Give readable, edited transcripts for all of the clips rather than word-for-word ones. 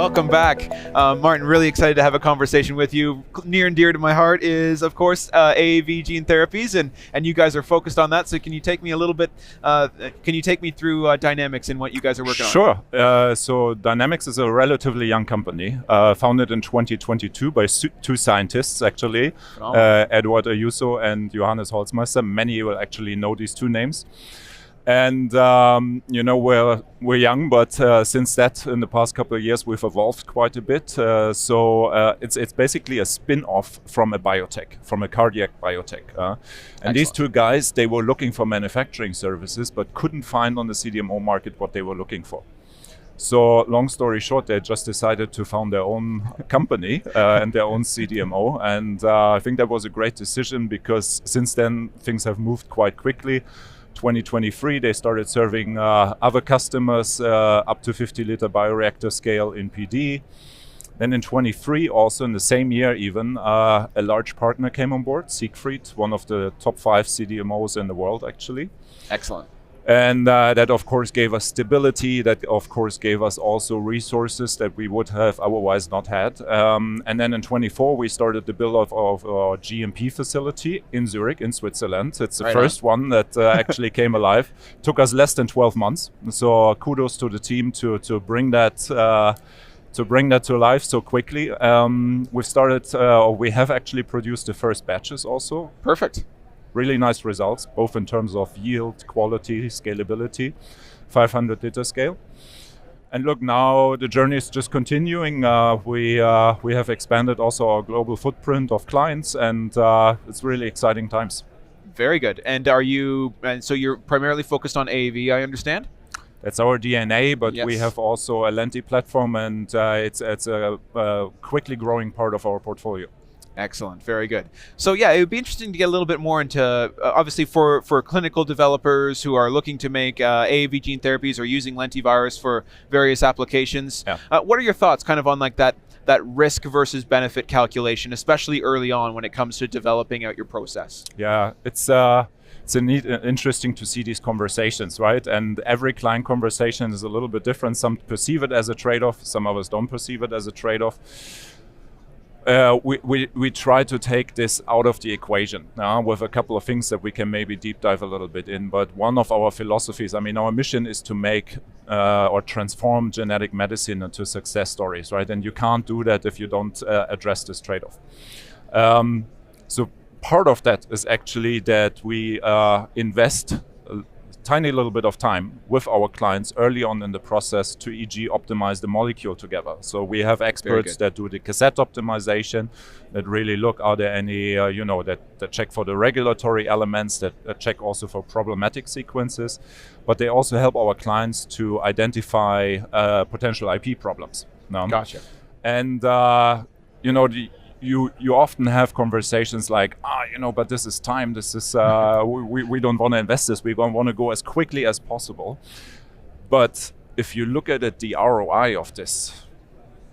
Welcome back. Martin, really excited to have a conversation with you. Near and dear to my heart is, of course, AAV gene therapies, and you guys are focused on that. So can you take me a little bit, can you take me through Dynamics and what you guys are working on? Sure. So Dynamics is a relatively young company, founded in 2022 by two scientists, actually, Eduard Ayuso and Johannes Holzmeister. Many will actually know these two names. And we're young, but since that, in the past couple of years, we've evolved quite a bit. So it's basically a spin-off from a biotech, from a cardiac biotech. And these two guys, they were looking for manufacturing services, but couldn't find on the CDMO market what they were looking for. So long story short, they just decided to found their own company and their own CDMO. And I think that was a great decision because since then, things have moved quite quickly. 2023, they started serving other customers up to 50-liter bioreactor scale in PD. Then in 23, also in the same year even, a large partner came on board, Siegfried, one of the top 5 CDMOs in the world, actually. Excellent. And that, of course, gave us stability. That, of course, gave us also resources that we would have otherwise not had. And then in 24, we started the build of our GMP facility in Zurich, in Switzerland. It's the first one that actually came alive. Took us less than 12 months. So kudos to the team to bring that to life so quickly. We have actually produced the first batches also. Perfect. Really nice results, both in terms of yield, quality, scalability, 500-liter scale. And look, now the journey is just continuing. We have expanded also our global footprint of clients, and it's really exciting times. Very good. And so you're primarily focused on AAV, I understand? That's our DNA, but we have also a Lenti platform, and it's a quickly growing part of our portfolio. Excellent. Very good. So yeah, it would be interesting to get a little bit more into, obviously for clinical developers who are looking to make AAV gene therapies or using lentivirus for various applications. Yeah. What are your thoughts kind of on like that risk versus benefit calculation, especially early on when it comes to developing out your process? Yeah, it's interesting to see these conversations, right? And every client conversation is a little bit different. Some perceive it as a trade-off, some others don't perceive it as a trade-off. We try to take this out of the equation with a couple of things that we can maybe deep dive a little bit in. But one of our philosophies, our mission is to make or transform genetic medicine into success stories, right? And you can't do that if you don't address this trade-off. So part of that is actually that we invest tiny little bit of time with our clients early on in the process to, e.g., optimize the molecule together. So we have experts that do the cassette optimization, that really look, are there any, that check for the regulatory elements, that check also for problematic sequences, but they also help our clients to identify potential IP problems. Gotcha. And, you often have conversations like, but this is time, this is, we don't want to invest this, we want to go as quickly as possible. But if you look at it, the ROI of this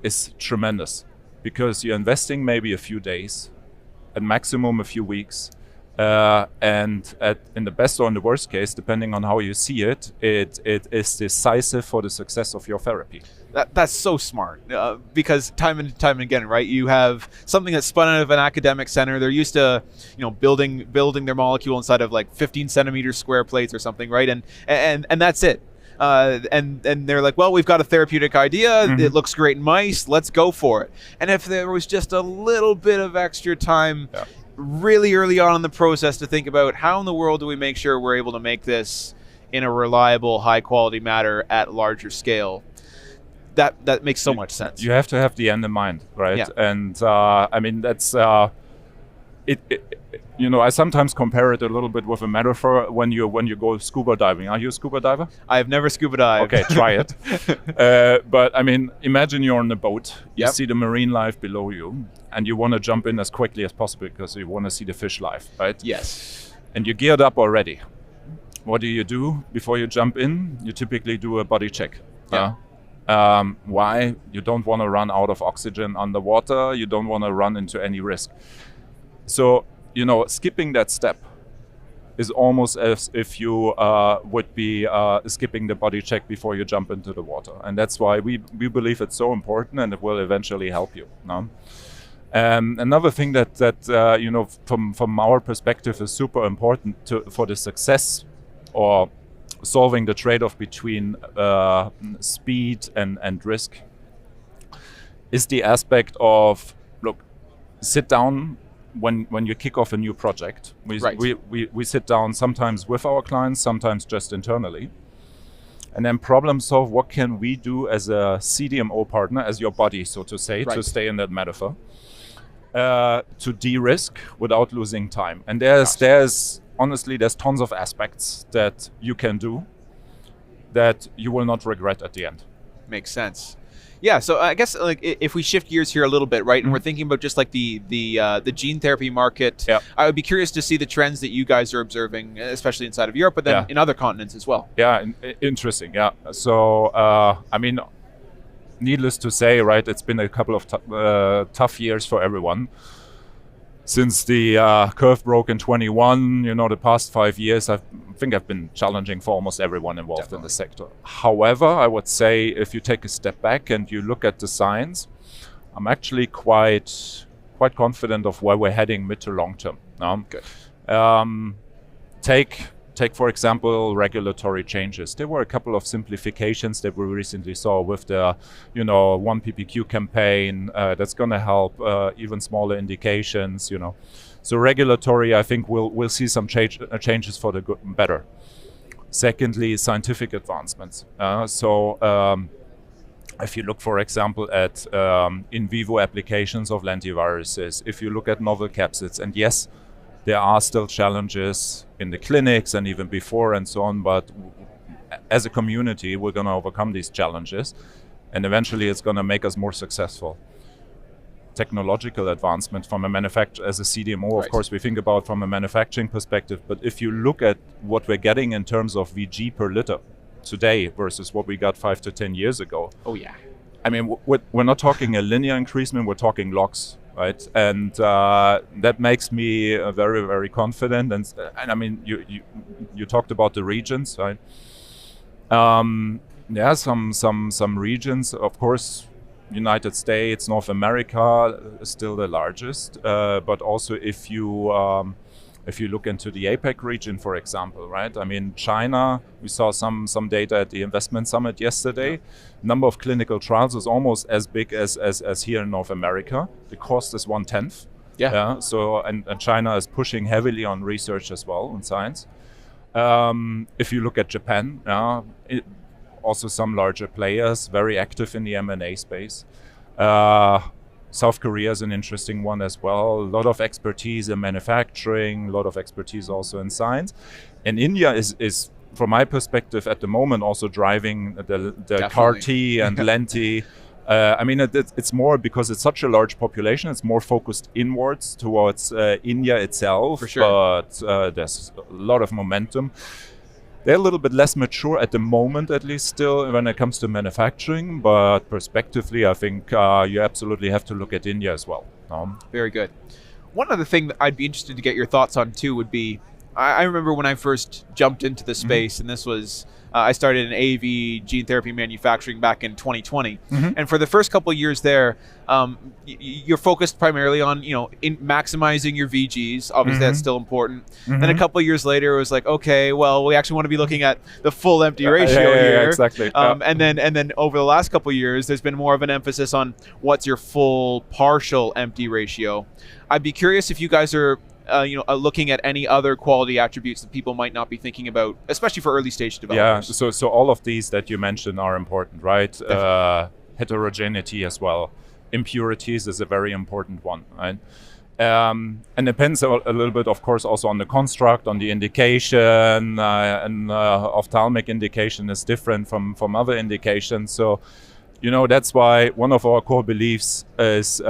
is tremendous because you're investing maybe a few days, at maximum a few weeks, and in the best or in the worst case, depending on how you see it, it is decisive for the success of your therapy. That's so smart because time and again, right? You have something that's spun out of an academic center. They're used to, building their molecule inside of like 15 centimeter square plates or something, right? And that's it. And they're like, well, we've got a therapeutic idea. It looks great in mice. Let's go for it. And if there was just a little bit of extra time, really early on in the process, to think about how in the world do we make sure we're able to make this in a reliable, high quality manner at larger scale. That makes so much sense. You have to have the end in mind, right? Yeah. And that's I sometimes compare it a little bit with a metaphor when you go scuba diving. Are you a scuba diver? I have never scuba dived. Okay, try it. But imagine you're on a boat. You see the marine life below you, and you want to jump in as quickly as possible because you want to see the fish life, right? Yes. And you're geared up already. What do you do before you jump in? You typically do a body check. Yeah. Why? You don't want to run out of oxygen underwater. You don't want to run into any risk. So, skipping that step is almost as if you would be skipping the body check before you jump into the water. And that's why we believe it's so important, and it will eventually help you. No? Another thing that you know, from our perspective is super important for the success or solving the trade-off between speed and risk is the aspect of, look, sit down when you kick off a new project. We sit down sometimes with our clients, sometimes just internally, and then problem solve what can we do as a CDMO partner, as your body, so to say, to stay in that metaphor, to de-risk without losing time. And there's honestly, there's tons of aspects that you can do that you will not regret at the end. Makes sense. Yeah, so I guess like if we shift gears here a little bit, right, and we're thinking about just like the gene therapy market, I would be curious to see the trends that you guys are observing, especially inside of Europe, but then in other continents as well. Yeah, interesting. Yeah, so I mean, needless to say, right, it's been a couple of tough years for everyone. Since the curve broke in 21, you know, the past 5 years, I think I've been challenging for almost everyone involved in the sector. However, I would say if you take a step back and you look at the science, I'm actually quite confident of where we're heading mid to long term. Good. Take for example regulatory changes. There were a couple of simplifications that we recently saw with the, you know, 1PPQ campaign that's going to help even smaller indications. You know, so regulatory, I think we'll see some changes for the good and better. Secondly, scientific advancements. If you look, for example, at in vivo applications of lentiviruses, if you look at novel capsids, and yes, there are still challenges in the clinics and even before and so on, but as a community, we're going to overcome these challenges, and eventually it's going to make us more successful. Technological advancement from a manufacturer, as a CDMO, of course, we think about from a manufacturing perspective, but if you look at what we're getting in terms of VG per liter today versus what we got 5 to 10 years ago. Oh yeah. I mean, we're not talking a linear increasement, we're talking logs. Right, and that makes me very, very confident. And I mean, you talked about the regions, right? Yeah, some regions, of course. United States, North America is still the largest, but also if you look into the APAC region, for example, right? I mean, China, we saw some data at the investment summit yesterday. Number of clinical trials is almost as big as here in North America. The cost is 1/10. Yeah. So and China is pushing heavily on research as well and science. If you look at Japan, also some larger players, very active in the M&A space. South Korea is an interesting one as well. A lot of expertise in manufacturing, a lot of expertise also in science. And India is from my perspective, at the moment also driving the CAR-T and Lenti. I mean, it's more because it's such a large population. It's more focused inwards towards India itself. For sure. But there's a lot of momentum. They're a little bit less mature at the moment, at least still, when it comes to manufacturing. But prospectively, I think you absolutely have to look at India as well. Very good. One other thing that I'd be interested to get your thoughts on too would be, I remember when I first jumped into the space, and this was, I started in AAV gene therapy manufacturing back in 2020. And for the first couple of years there, you're focused primarily on, in maximizing your VGs. Obviously, that's still important. Then a couple of years later, it was like, okay, well, we actually want to be looking at the full empty ratio here. Yeah, exactly. And then over the last couple of years, there's been more of an emphasis on what's your full partial empty ratio. I'd be curious if you guys are looking at any other quality attributes that people might not be thinking about, especially for early stage developers. Yeah, so all of these that you mentioned are important, right? Heterogeneity as well. Impurities is a very important one, right? And depends a little bit, of course, also on the construct, on the indication, and ophthalmic indication is different from other indications. So, that's why one of our core beliefs is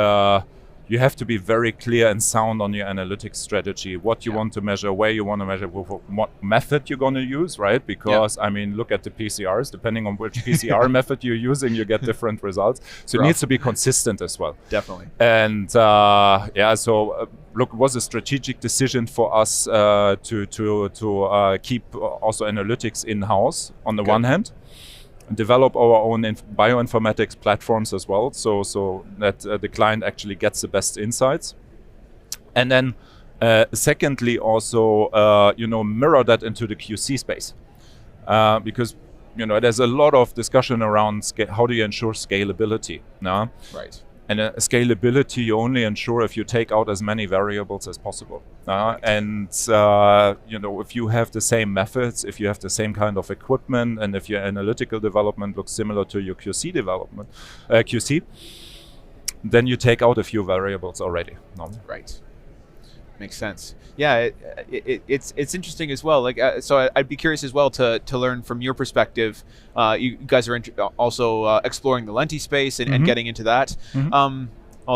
you have to be very clear and sound on your analytics strategy, what you want to measure, where you want to measure, what method you're going to use, right? Because, I mean, look at the PCRs. Depending on which PCR method you're using, you get different results. So it needs to be consistent as well. Definitely. And so look, was a strategic decision for us to keep also analytics in-house on the one hand, and develop our own bioinformatics platforms as well, so that the client actually gets the best insights. And then secondly, also mirror that into the QC space, because there's a lot of discussion around how do you ensure scalability. No? Right. And scalability you only ensure if you take out as many variables as possible. And if you have the same methods, if you have the same kind of equipment, and if your analytical development looks similar to your QC development, QC, then you take out a few variables already. No? Right. Makes sense. Yeah, it's interesting as well. Like, so I'd be curious as well to learn from your perspective. You guys are also exploring the lenti space and getting into that.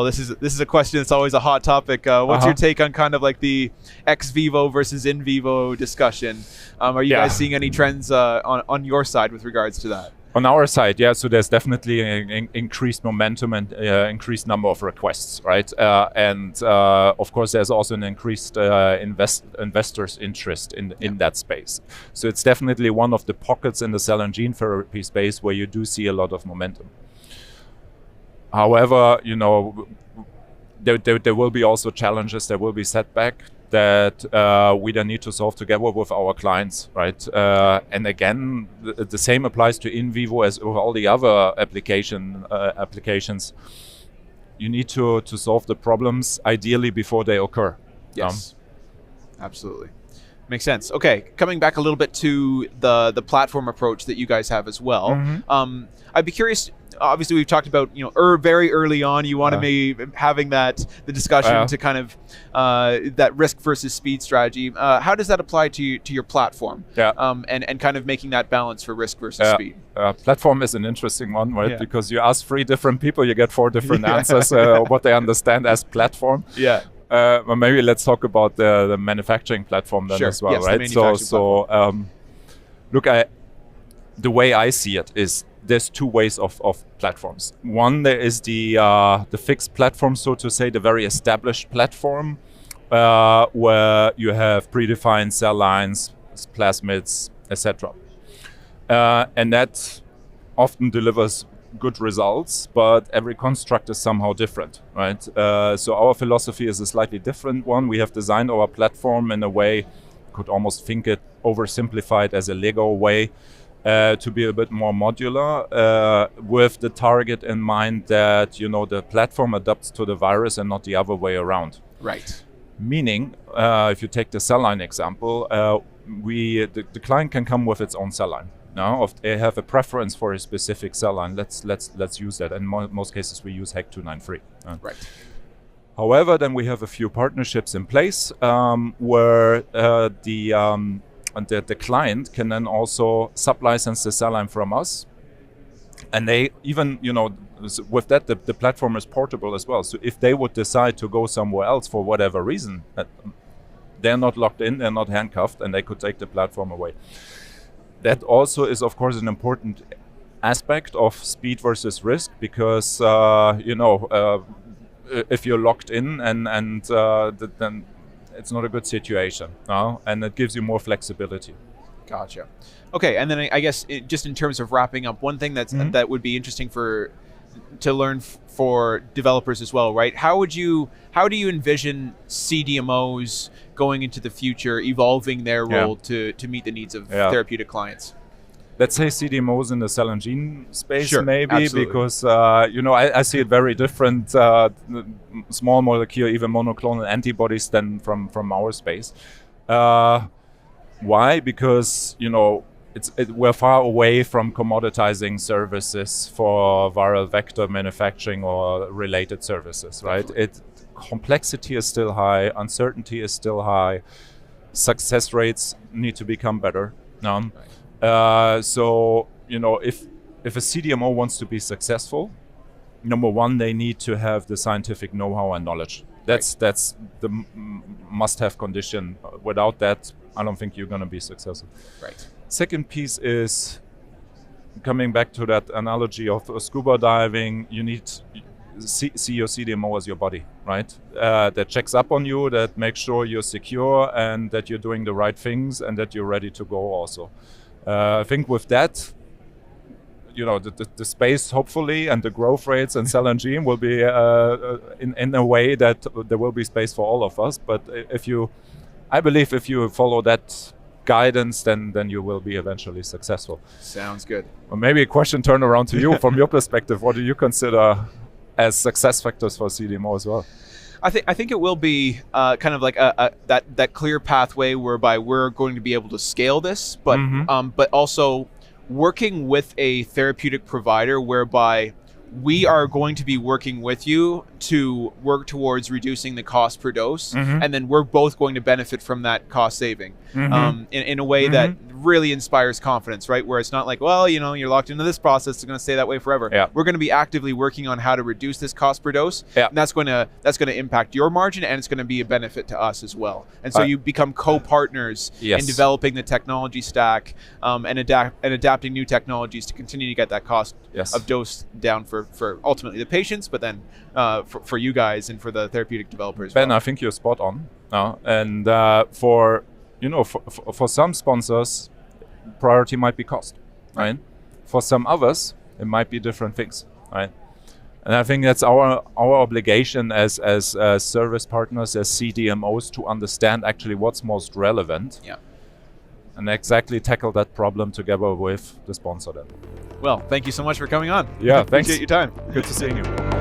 This is a question that's always a hot topic. What's your take on kind of like the ex vivo versus in vivo discussion? Are you guys seeing any trends on your side with regards to that? On our side, yeah, so there's definitely an increased momentum and increased number of requests, right? And of course, there's also an increased investors' interest in that space. So it's definitely one of the pockets in the cell and gene therapy space where you do see a lot of momentum. However, there will be also challenges, there will be setback that we then need to solve together with our clients, right? And again, the same applies to in vivo as with all the other applications. You need to solve the problems ideally before they occur. Yes, absolutely. Makes sense. Okay, coming back a little bit to the platform approach that you guys have as well. I'd be curious. Obviously, we've talked about very early on you want to be having the discussion to kind of that risk versus speed strategy. How does that apply to your platform? And kind of making that balance for risk versus speed. Platform is an interesting one, right? Because you ask 3 different people, you get 4 different answers what they understand as platform. Well, maybe let's talk about the manufacturing platform then as well, right? Look, the way I see it is there's 2 ways of platforms. One, there is the fixed platform, so to say, the very established platform, where you have predefined cell lines, plasmids, etc. And that often delivers good results, but every construct is somehow different, right? So our philosophy is a slightly different one. We have designed our platform in a way, could almost think it oversimplified as a Lego way, to be a bit more modular, with the target in mind that the platform adapts to the virus and not the other way around. Right. Meaning, if you take the cell line example, the client can come with its own cell line. Now, if they have a preference for a specific cell line, let's use that. In most cases, we use HEC293. Right. However, then we have a few partnerships in place where the client can then also sub-license the cell line from us. And they even, with that, the platform is portable as well. So if they would decide to go somewhere else for whatever reason, they're not locked in, they're not handcuffed, and they could take the platform away. That also is, of course, an important aspect of speed versus risk, because, if you're locked in and then it's not a good situation, and it gives you more flexibility. Gotcha. Okay, and then I guess just in terms of wrapping up, one thing that would be interesting to learn for developers as well, right? How do you envision CDMOs going into the future, evolving their role to meet the needs of therapeutic clients? Let's say CDMOs in the cell and gene space, maybe, absolutely. Because I see it very different, small molecule, even monoclonal antibodies than from our space. Why? Because we're far away from commoditizing services for viral vector manufacturing or related services, right? Complexity is still high, uncertainty is still high, success rates need to become better. So if a CDMO wants to be successful, number one, they need to have the scientific know-how and knowledge. That's the must-have condition. Without that, I don't think you're going to be successful. Right. Second piece is coming back to that analogy of scuba diving. You need see your CDMO as your body, right? That checks up on you, that makes sure you're secure and that you're doing the right things and that you're ready to go also. I think with that, the space hopefully and the growth rates and cell and gene will be in a way that there will be space for all of us. But I believe if you follow that guidance, then you will be eventually successful. Sounds good. Well, maybe a question turn around to you from your perspective. What do you consider as success factors for CDMO as well? I think it will be kind of like that clear pathway whereby we're going to be able to scale this, but but also working with a therapeutic provider whereby we are going to be working with you to work towards reducing the cost per dose, and then we're both going to benefit from that cost saving in a way that really inspires confidence, right? Where it's not like, well, you're locked into this process, it's going to stay that way forever. Yeah. We're going to be actively working on how to reduce this cost per dose, and that's going to impact your margin, and it's going to be a benefit to us as well. And so you become co-partners in developing the technology stack and adapting new technologies to continue to get that cost of dose down for ultimately the patients, but then for you guys and for the therapeutic developers. Ben, I think you're spot on. And for some sponsors, priority might be cost, right? For some others, it might be different things, right? And I think that's our obligation as service partners, as CDMOs, to understand actually what's most relevant. Yeah. And exactly tackle that problem together with the sponsor then. Well, thank you so much for coming on. Yeah, thanks. Appreciate your time. Good to seeing you.